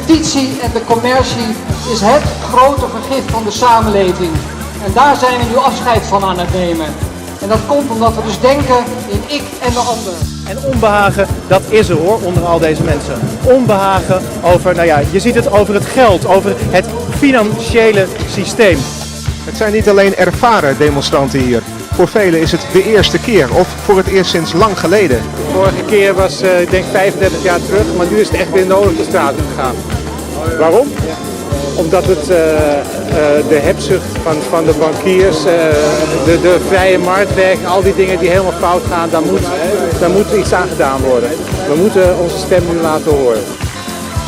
competitie en de commercie is het grote vergif van de samenleving. En daar zijn we nu afscheid van aan het nemen. En dat komt omdat we dus denken in ik en de ander. En onbehagen, dat is er hoor, onder al deze mensen. Onbehagen over, nou ja, je ziet het over het geld, over het financiële systeem. Het zijn niet alleen ervaren demonstranten hier. Voor velen is het de eerste keer of voor het eerst sinds lang geleden. De vorige keer was, ik denk 35 jaar terug, maar nu is het echt weer nodig de straat op gegaan. Waarom? Omdat het de hebzucht van de bankiers, de vrije marktwerking, al die dingen die helemaal fout gaan, daar moet iets aan gedaan worden. We moeten onze stem nu laten horen.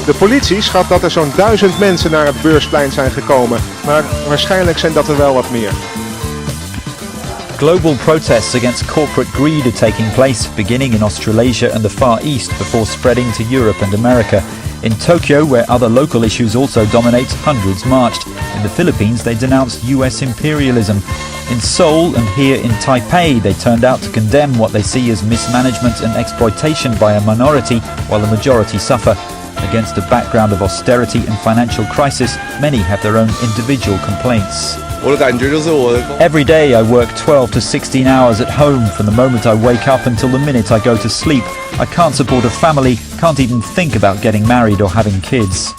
De politie schat dat er zo'n 1000 mensen naar het Beursplein zijn gekomen, maar waarschijnlijk zijn dat er wel wat meer. Global protests against corporate greed are taking place, beginning in Australasia and the Far East before spreading to Europe and America. In Tokyo, where other local issues also dominate, hundreds marched. In the Philippines, they denounced US imperialism. In Seoul and here in Taipei, they turned out to condemn what they see as mismanagement and exploitation by a minority, while the majority suffer. Against a background of austerity and financial crisis, many have their own individual complaints. Every day I work 12 to 16 hours at home from the moment I wake up until the minute I go to sleep. I can't support a family, can't even think about getting married or having kids.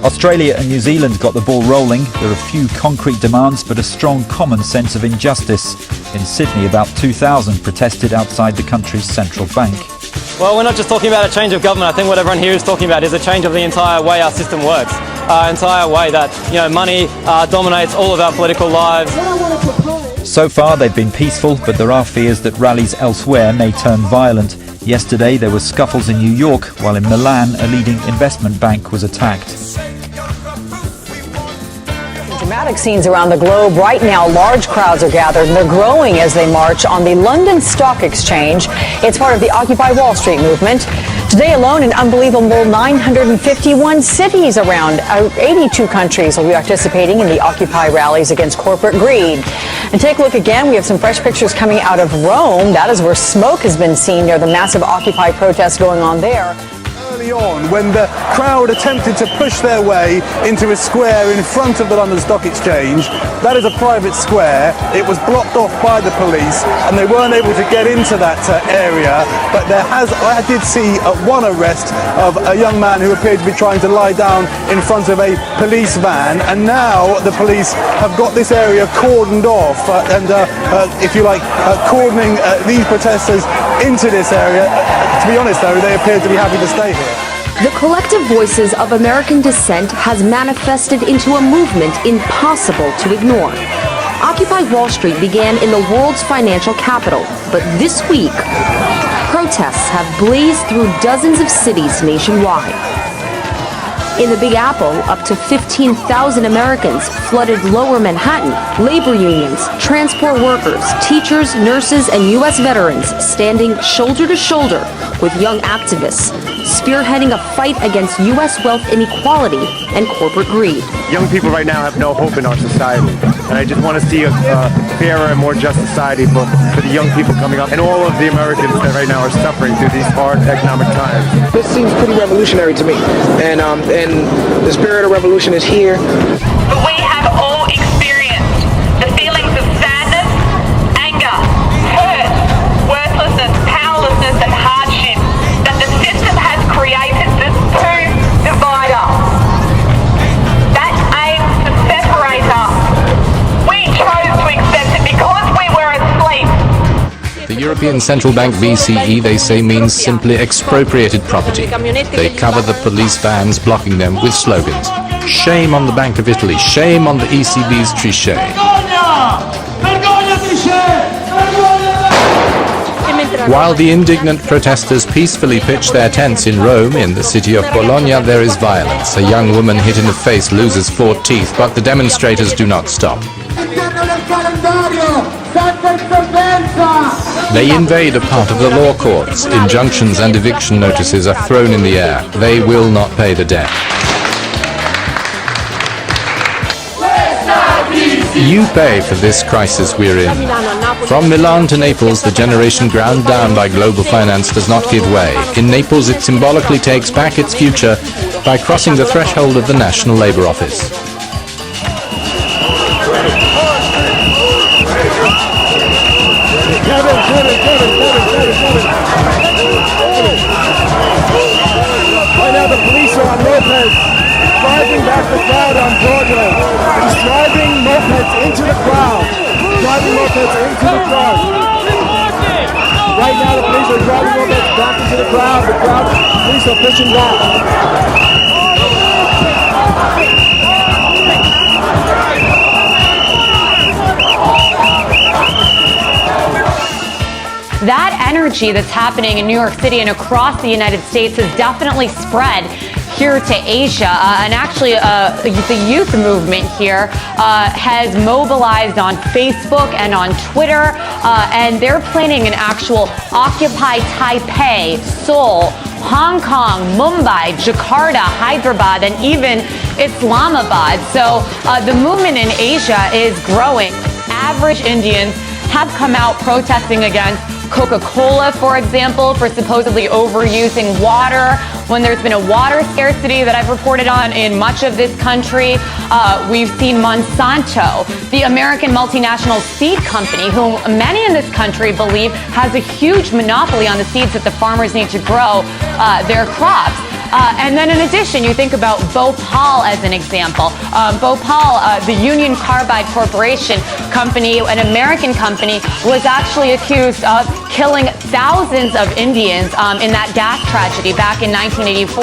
Australia and New Zealand got the ball rolling. There are few concrete demands but a strong common sense of injustice. In Sydney, about 2,000 protested outside the country's central bank. Well, we're not just talking about a change of government. I think what everyone here is talking about is a change of the entire way our system works. Entire way that, money dominates all of our political lives. So far they've been peaceful, but there are fears that rallies elsewhere may turn violent. Yesterday there were scuffles in New York, while in Milan a leading investment bank was attacked. Dramatic scenes around the globe. Right now, large crowds are gathered, and they're growing as they march on the London Stock Exchange. It's part of the Occupy Wall Street movement. Today alone, an unbelievable 951 cities around 82 countries will be participating in the Occupy rallies against corporate greed. And take a look again. We have some fresh pictures coming out of Rome. That is where smoke has been seen near the massive Occupy protests going on there. Early on, when the crowd attempted to push their way into a square in front of the London Stock Exchange, that is a private square. It was blocked off by the police and they weren't able to get into that area. But I did see one arrest of a young man who appeared to be trying to lie down in front of a police van, and now the police have got this area cordoned off if you like, cordoning these protesters into this area. To be honest though, they appear to be happy to stay here. The collective voices of American dissent has manifested into a movement impossible to ignore. Occupy Wall Street began in the world's financial capital, but this week, protests have blazed through dozens of cities nationwide. In the Big Apple, up to 15,000 Americans flooded Lower Manhattan. Labor unions, transport workers, teachers, nurses, and U.S. veterans standing shoulder to shoulder with young activists, spearheading a fight against U.S. wealth inequality and corporate greed. Young people right now have no hope in our society, and I just want to see a fairer and more just society for the young people coming up and all of the Americans that right now are suffering through these hard economic times. This seems pretty revolutionary to me, and the spirit of revolution is here. But we have all experienced the feelings of sadness, anger, hurt, worthlessness, powerlessness and hardship that the system has created to divide us. That aims to separate us. We chose to accept it because we were asleep. The European Central Bank BCE, they say, means simply expropriated property. They cover the police vans blocking them with slogans. Shame on the Bank of Italy, shame on the ECB's trichet. While the indignant protesters peacefully pitch their tents in Rome, in the city of Bologna, there is violence. A young woman hit in the face loses 4 teeth, but the demonstrators do not stop. They invade a part of the law courts. Injunctions and eviction notices are thrown in the air. They will not pay the debt. You pay for this crisis we're in. From Milan to Naples, the generation ground down by global finance does not give way. In Naples, it symbolically takes back its future by crossing the threshold of the National Labour Office. Right now the police are on mopeds, driving back the crowd on Broadway. He's driving mopeds into the crowd. Right now the police are driving mopeds back into the crowd. The police are pushing back. That energy that's happening in New York City and across the United States has definitely spread here to Asia. And actually, the youth movement here has mobilized on Facebook and on Twitter. And they're planning an actual Occupy Taipei, Seoul, Hong Kong, Mumbai, Jakarta, Hyderabad, and even Islamabad. So the movement in Asia is growing. Average Indians have come out protesting against Coca-Cola, for example, for supposedly overusing water when there's been a water scarcity that I've reported on in much of this country. We've seen Monsanto, the American multinational seed company, whom many in this country believe has a huge monopoly on the seeds that the farmers need to grow their crops. And then in addition, you think about Bhopal as an example. Bhopal, the Union Carbide Corporation company, an American company, was actually accused of killing thousands of Indians in that gas tragedy back in 1984.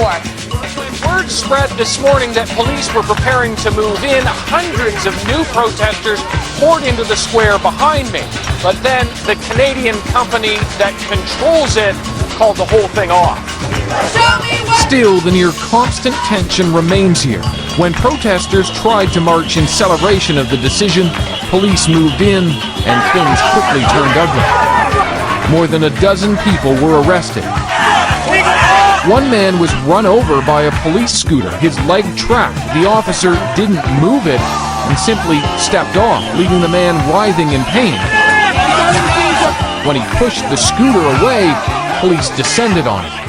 Word spread this morning that police were preparing to move in. Hundreds of new protesters poured into the square behind me. But then the Canadian company that controls it called the whole thing off. Still, the near constant tension remains here. When protesters tried to march in celebration of the decision, police moved in and things quickly turned ugly. More than a dozen people were arrested. One man was run over by a police scooter, his leg trapped. The officer didn't move it and simply stepped off, leaving the man writhing in pain. When he pushed the scooter away, police descended on him.